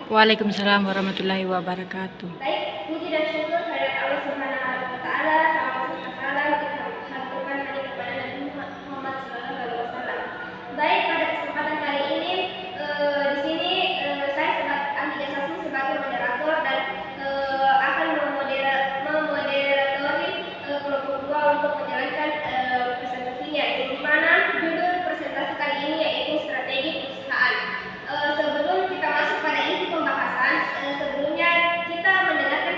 Waalaikumsalam warahmatullahi wabarakatuh. Baik, puji dan syukur kehadirat Allah Subhanahu wa taala. Salam kita haturkan hanya kepada Nabi Muhammad SAW. Baik, pada kesempatan kali ini di sini saya sebagai Andi Jasasmi sebagai moderator dan akan memoderatori kelompok 2 untuk menjalankan presentasinya. Di mana judul presentasi kali ini yaitu strategi perusahaan. Sebelum kita masuk pada inti pembahasan, sebelumnya kita mendengarkan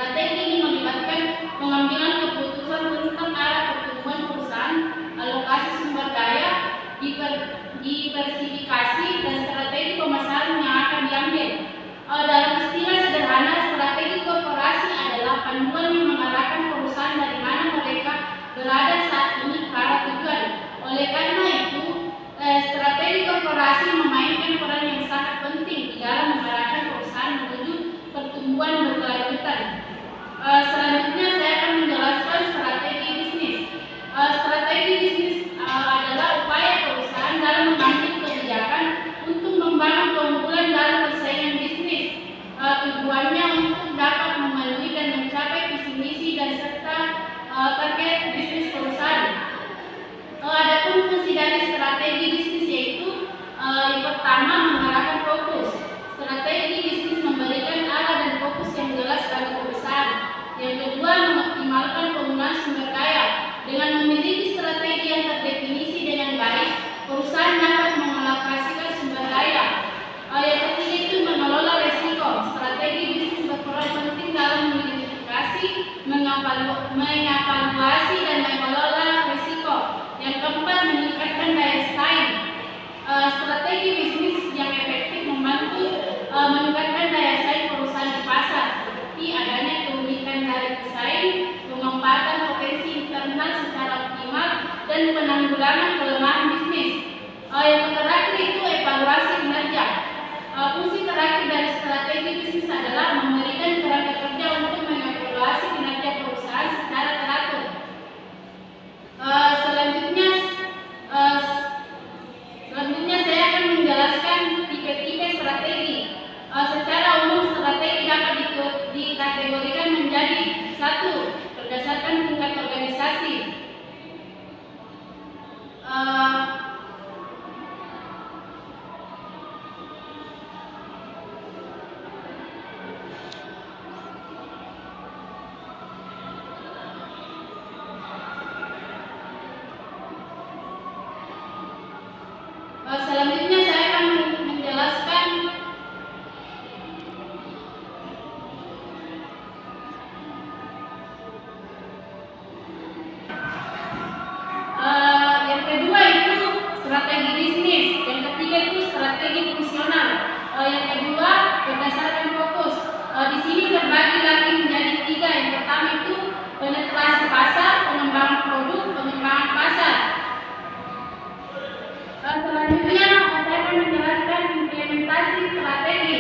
Strategi ini melibatkan pengambilan keputusan tentang arah pertumbuhan perusahaan, alokasi sumber daya, diversifikasi, dan strategi pemasaran yang akan diambil. Dalam istilah sederhana, strategi korporasi adalah panduan yang mengarahkan perusahaan dari mana mereka berada saat ini ke arah tujuan. Oleh karena itu, strategi korporasi memainkan peran yang sangat penting di dalam mengarahkan perusahaan menuju pertumbuhan berkelanjutan. Selanjutnya saya akan menjelaskan strategi bisnis. Strategi bisnis adalah upaya perusahaan dalam mengambil kebijakan untuk membangun keunggulan dalam persaingan bisnis. Tujuannya untuk dapat memenuhi dan mencapai visi misi dan serta target bisnis perusahaan. Adapun fungsi dari strategi bisnis yaitu yang pertama mengarahkan fokus. Strategi bisnis memberikan arah dan fokus yang jelas bagi perusahaan. Yang kedua, mengoptimalkan penggunaan sumber daya. Dengan memiliki strategi yang terdefinisi dengan baik, perusahaan dapat mengalokasikan sumber daya. Yang ketiga itu mengelola risiko. Strategi bisnis berperan penting dalam mengidentifikasi, mengevaluasi, dan mengelola risiko. Yang keempat, meningkatkan daya saing. Strategi bisnis yang efektif membantu meningkatkan daya saing perusahaan di pasar, seperti adanya keunikan dari pesaing, pemanfaatan potensi internal secara optimal, dan penanggulangan kelemahan bisnis. Yang terakhir itu evaluasi kinerja. Fungsi terakhir dari strategi bisnis adalah memberikan kerangka kerja untuk mengevaluasi kinerja perusahaan secara teratur. Selanjutnya saya akan menjelaskan tipe-tipe strategi. Secara umum strategi dapat dikategorikan menjadi satu, berdasarkan tingkat organisasi. Selanjutnya saya akan menjelaskan yang kedua itu strategi bisnis, yang ketiga itu strategi fungsional, yang kedua berdasarkan fokus. Di sini terbagi lagi menjadi tiga. Yang pertama itu penetrasi pasar, pengembangan produk, pengembangan pasar. Selanjutnya saya akan menjelaskan implementasi strategi.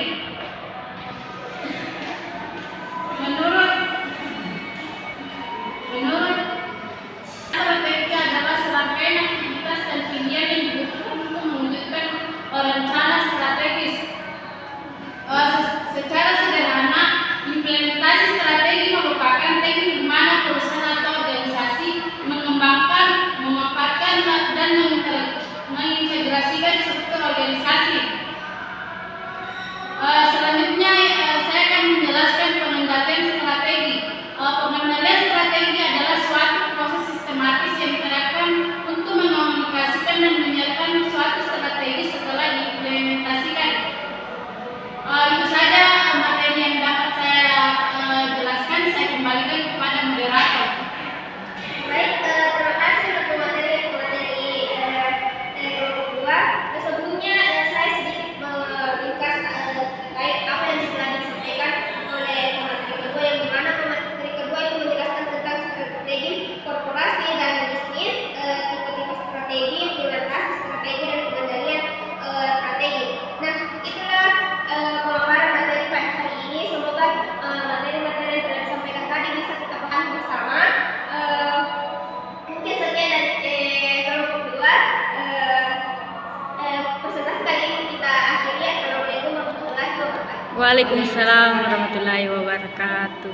Menurut strategi adalah serangkaian aktivitas dan pilihan yang dibutuhkan untuk mewujudkan rencana strategis. Secara sederhana, implementasi strategi merupakan teknik di mana perusahaan atau organisasi mengembangkan, memanfaatkan, dan mengintegrasikan struktur organisasi. Selanjutnya saya akan menjelaskan pengendalian strategi. Pengendalian strategi adalah suatu proses sistematis yang diterapkan untuk mengkomunikasikan dan menyiapkan suatu strategi setelah diimplementasikan. Itu saja materi yang dapat saya jelaskan. Saya kembalikan kepada moderator. Baik, terima kasih untuk materi kedua. Sebelumnya saya sedikit meringkas terkait apa yang telah disampaikan oleh pemateri kedua, yang dimana pemateri kedua itu menjelaskan tentang strategi korporasi dan bisnis, tipe-tipe strategi, implementasi strategi, dan pengendalian strategi. Nah, itulah pemaparan materi pada hari ini. Semoga materi-materi yang telah disampaikan tadi bisa kita pahami bersama. Mungkin sekian dari kelompok kedua. Presentasi kali ini kita akhiri. Assalamualaikum warahmatullahi wabarakatuh. Waalaikumsalam warahmatullahi wabarakatuh.